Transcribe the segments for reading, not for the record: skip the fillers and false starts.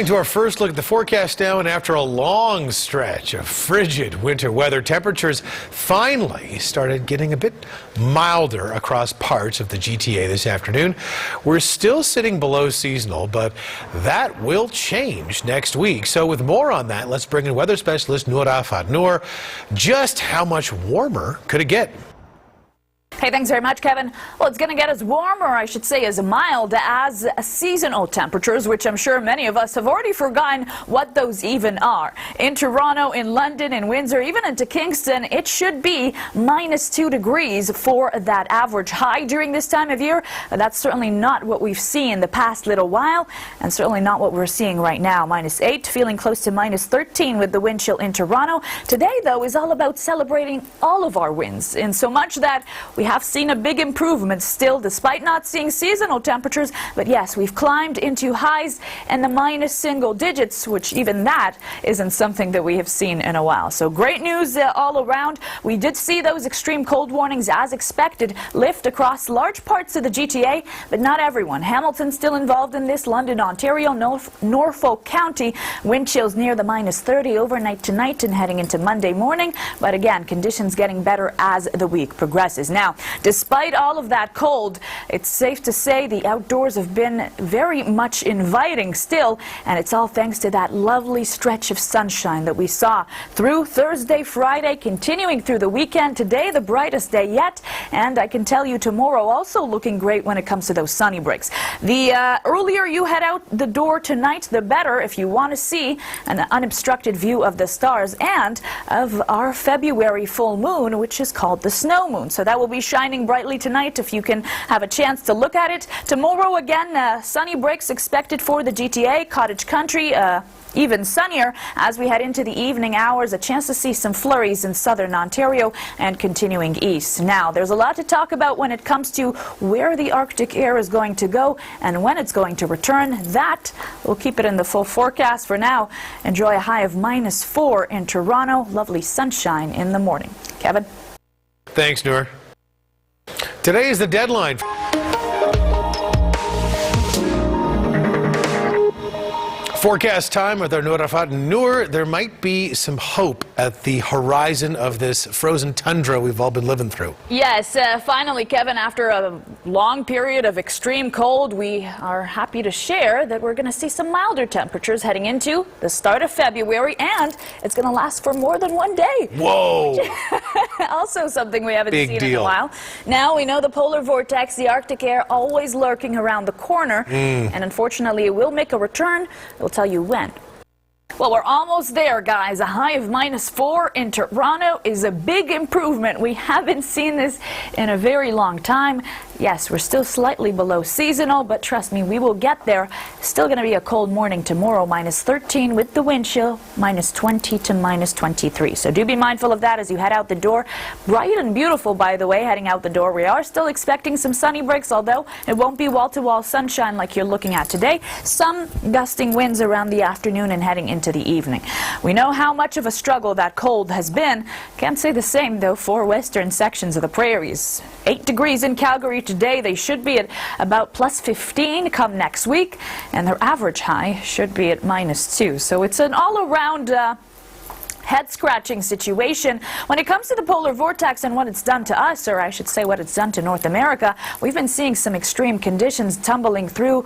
To our first look at the forecast now, and after a long stretch of frigid winter weather, temperatures finally started getting a bit milder across parts of the GTA this afternoon. We're still sitting below seasonal, but that will change next week. So with more on that, let's bring in weather specialist Noor Afad. Noor, just how much warmer could it get? Hey, thanks very much, Kevin. Well, it's going to get as warm, or I should say as mild, as seasonal temperatures, which I'm sure many of us have already forgotten what those even are. In Toronto, in London, in Windsor, even into Kingston, it should be -2 degrees for that average high during this time of year. That's certainly not what we've seen the past little while, and certainly not what we're seeing right now. -8, feeling close to -13 with the wind chill in Toronto. Today, though, is all about celebrating all of our wins, in so much that we have seen a big improvement still, despite not seeing seasonal temperatures. But yes, we've climbed into highs in the minus single digits, which even that isn't something that we have seen in a while. So great news all around. We did see those extreme cold warnings, as expected, lift across large parts of the GTA, but not everyone. Hamilton still involved in this. London, Ontario, Norfolk County, wind chills near the -30 overnight tonight and heading into Monday morning. But again, conditions getting better as the week progresses. Now, despite all of that cold, it's safe to say the outdoors have been very much inviting still, and it's all thanks to that lovely stretch of sunshine that we saw through Thursday, Friday, continuing through the weekend. Today, the brightest day yet, and I can tell you tomorrow also looking great when it comes to those sunny breaks. The earlier you head out the door tonight, the better if you want to see an unobstructed view of the stars and of our February full moon, which is called the snow moon. So that will be shining brightly tonight if you can have a chance to look at it. Tomorrow again, sunny breaks expected for the GTA, cottage country, even sunnier as we head into the evening hours. A chance to see some flurries in southern Ontario and continuing east. Now, there's a lot to talk about when it comes to where the Arctic air is going to go and when it's going to return. That, we'll keep it in the full forecast. For now, enjoy a high of -4 in Toronto. Lovely sunshine in the morning. Kevin? Thanks, Noor. Today is the deadline. Forecast time with our Noor Afad. Noor, there might be some hope at the horizon of this frozen tundra we've all been living through. Yes, finally, Kevin, after a long period of extreme cold, we are happy to share that we're going to see some milder temperatures heading into the start of February, and it's going to last for more than one day. Whoa! Also something we haven't seen deal. in a while. Now, we know the polar vortex, the Arctic air, always lurking around the corner, and unfortunately it will make a return. We'll tell you when. Well, we're almost there, guys. A high of -4 in Toronto is a big improvement. We haven't seen this in a very long time. Yes, we're still slightly below seasonal, but trust me, we will get there. Still going to be a cold morning tomorrow, -13 with the wind chill, -20 to -23. So do be mindful of that as you head out the door. Bright and beautiful, by the way, heading out the door. We are still expecting some sunny breaks, although it won't be wall-to-wall sunshine like you're looking at today. Some gusting winds around the afternoon and heading into the evening. We know how much of a struggle that cold has been. Can't say the same, though, for western sections of the prairies. 8 degrees in Calgary today. They should be at about +15 come next week, and their average high should be at -2. So it's an all-around head-scratching situation. When it comes to the polar vortex and what it's done to us, or I should say what it's done to North America, we've been seeing some extreme conditions tumbling through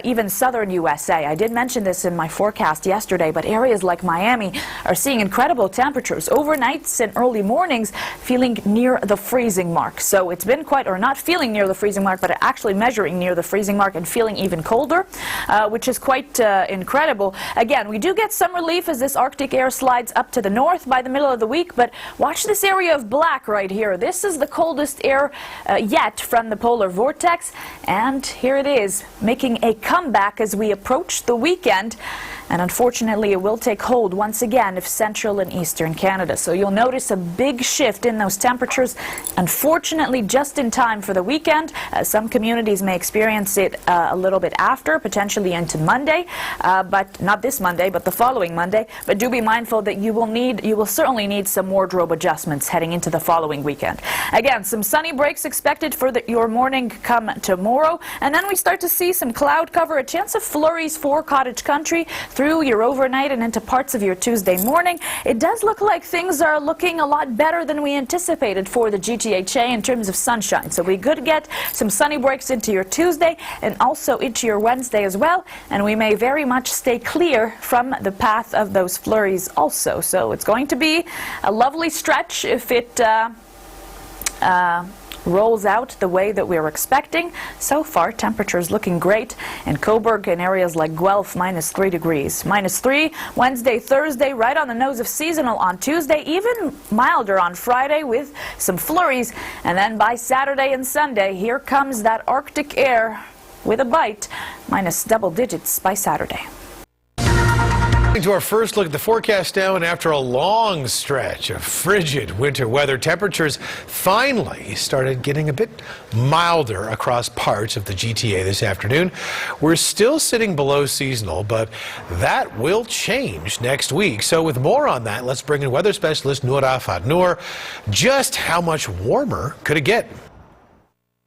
even southern USA. I did mention this in my forecast yesterday, but areas like Miami are seeing incredible temperatures. Overnights and early mornings feeling near the freezing mark. So it's been quite, or not feeling near the freezing mark, but actually measuring near the freezing mark and feeling even colder, which is quite incredible. Again, we do get some relief as this Arctic air slides up to the north by the middle of the week, but watch this area of black right here. This is the coldest air yet from the polar vortex, and here it is making a comeback as we approach the weekend. And unfortunately, it will take hold once again of central and eastern Canada. So you'll notice a big shift in those temperatures, unfortunately, just in time for the weekend. Some communities may experience it a little bit after, potentially into Monday, but not this Monday, but the following Monday. But do be mindful that you will certainly need some wardrobe adjustments heading into the following weekend. Again, some sunny breaks expected for your morning come tomorrow, and then we start to see some cloud cover, a chance of flurries for cottage country through your overnight and into parts of your Tuesday morning. It does look like things are looking a lot better than we anticipated for the GTHA in terms of sunshine. So we could get some sunny breaks into your Tuesday and also into your Wednesday as well. And we may very much stay clear from the path of those flurries also. So it's going to be a lovely stretch if it rolls out the way that we're expecting. So far, temperatures looking great in Cobourg and areas like Guelph, -3 degrees. -3 Wednesday, Thursday, right on the nose of seasonal on Tuesday, even milder on Friday with some flurries. And then by Saturday and Sunday, here comes that Arctic air with a bite, minus double digits by Saturday. To our first look at the forecast now, and after a long stretch of frigid winter weather, temperatures finally started getting a bit milder across parts of the GTA this afternoon. We're still sitting below seasonal, but that will change next week. So with more on that, let's bring in weather specialist Noor Afat. Noor, just how much warmer could it get?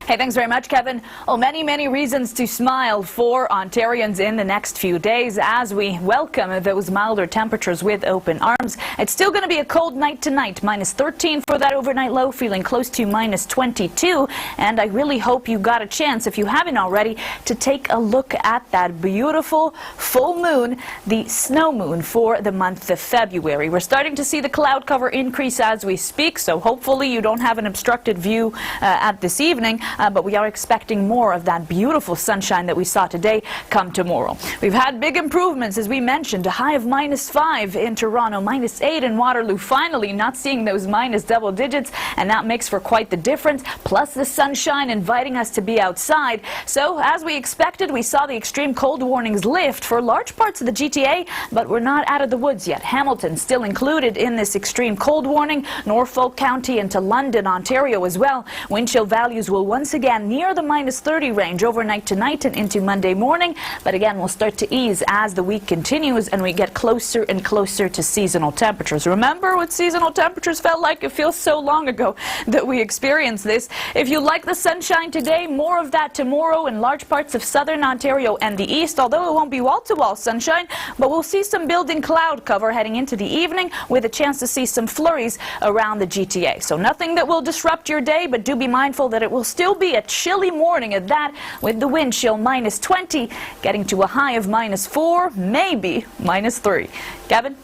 Hey, thanks very much, Kevin. Well, many reasons to smile for Ontarians in the next few days as we welcome those milder temperatures with open arms. It's still going to be a cold night tonight, -13 for that overnight low, feeling close to -22. And I really hope you got a chance, if you haven't already, to take a look at that beautiful full moon, the snow moon for the month of February. We're starting to see the cloud cover increase as we speak, so hopefully you don't have an obstructed view at this evening. But we are expecting more of that beautiful sunshine that we saw today come tomorrow. We've had big improvements, as we mentioned, a high of -5 in Toronto, -8 in Waterloo. Finally, not seeing those minus double digits, and that makes for quite the difference. Plus the sunshine inviting us to be outside. So, as we expected, we saw the extreme cold warnings lift for large parts of the GTA, but we're not out of the woods yet. Hamilton still included in this extreme cold warning. Norfolk County into London, Ontario as well. Wind chill values will once again near the -30 range overnight tonight and into Monday morning, but again we'll start to ease as the week continues and we get closer and closer to seasonal temperatures. Remember what seasonal temperatures felt like? It feels so long ago that we experienced this. If you like the sunshine today, more of that tomorrow in large parts of southern Ontario and the east, although it won't be wall-to-wall sunshine, but we'll see some building cloud cover heading into the evening with a chance to see some flurries around the GTA. So nothing that will disrupt your day, but do be mindful that it will still be a chilly morning at that, with the wind chill -20, getting to a high of -4, maybe -3. Kevin?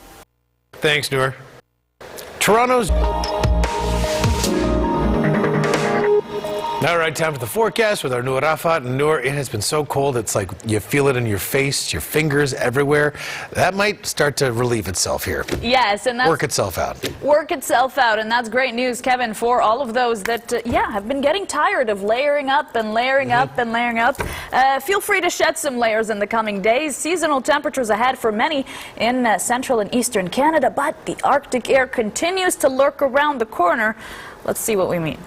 Thanks, Noor. Toronto's... All right, time for the forecast with our Noor Afat. Noor, it has been so cold, it's like you feel it in your face, your fingers, everywhere. That might start to relieve itself here. Yes, and that's... Work itself out. Work itself out, and that's great news, Kevin, for all of those that, have been getting tired of layering up and layering up and layering up. Feel free to shed some layers in the coming days. Seasonal temperatures ahead for many in central and eastern Canada, but the Arctic air continues to lurk around the corner. Let's see what we mean.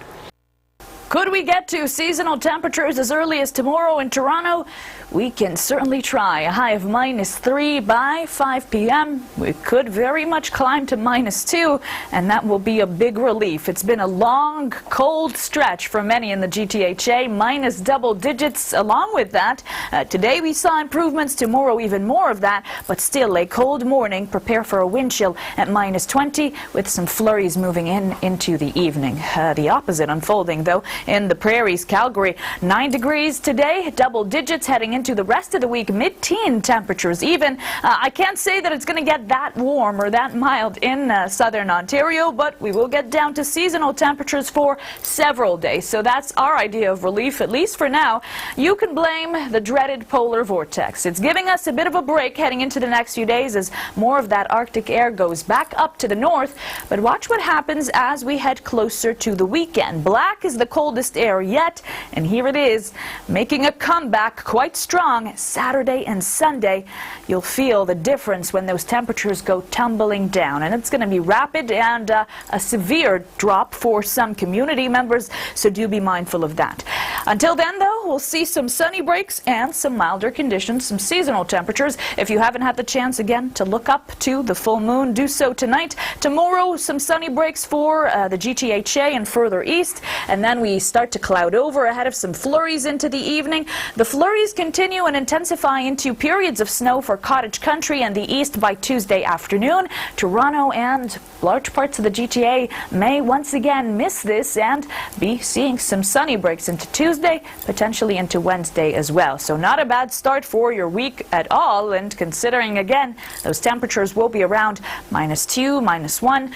Could we get to seasonal temperatures as early as tomorrow in Toronto? We can certainly try. A high of -3 by 5 p.m. We could very much climb to -2, and that will be a big relief. It's been a long, cold stretch for many in the GTHA, minus double digits along with that. Today we saw improvements, tomorrow even more of that, but still a cold morning. Prepare for a wind chill at -20 with some flurries moving into the evening. The opposite unfolding, though, in the prairies. Calgary, 9 degrees today, double digits heading into the rest of the week, mid-teen temperatures even. I can't say that it's going to get that warm or that mild in southern Ontario, but we will get down to seasonal temperatures for several days. So that's our idea of relief, at least for now. You can blame the dreaded polar vortex. It's giving us a bit of a break heading into the next few days as more of that Arctic air goes back up to the north. But watch what happens as we head closer to the weekend. Black is the coldest air yet, and here it is, making a comeback quite strong. strong Saturday and Sunday. You'll feel the difference when those temperatures go tumbling down, and it's going to be rapid and a severe drop for some community members, so do be mindful of that. Until then, though, we'll see some sunny breaks and some milder conditions, some seasonal temperatures. If you haven't had the chance again to look up to the full moon, do so tonight. Tomorrow, some sunny breaks for the GTHA and further east, and then we start to cloud over ahead of some flurries into the evening. The flurries continue and intensify into periods of snow for cottage country and the east by Tuesday afternoon. Toronto and large parts of the GTA may once again miss this and be seeing some sunny breaks into Tuesday, potentially into Wednesday as well. So not a bad start for your week at all, and considering again those temperatures will be around -2, -1,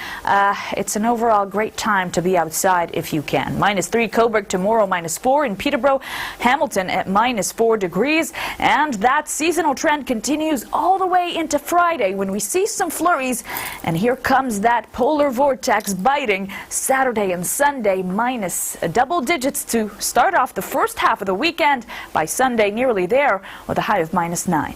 it's an overall great time to be outside if you can. -3 Cobourg tomorrow, -4 in Peterborough, Hamilton at -4 degrees, and that seasonal trend continues all the way into Friday when we see some flurries, and here comes that polar vortex biting Saturday and Sunday, minus double digits to start off the first half of the weekend. By Sunday, nearly there with a high of -9.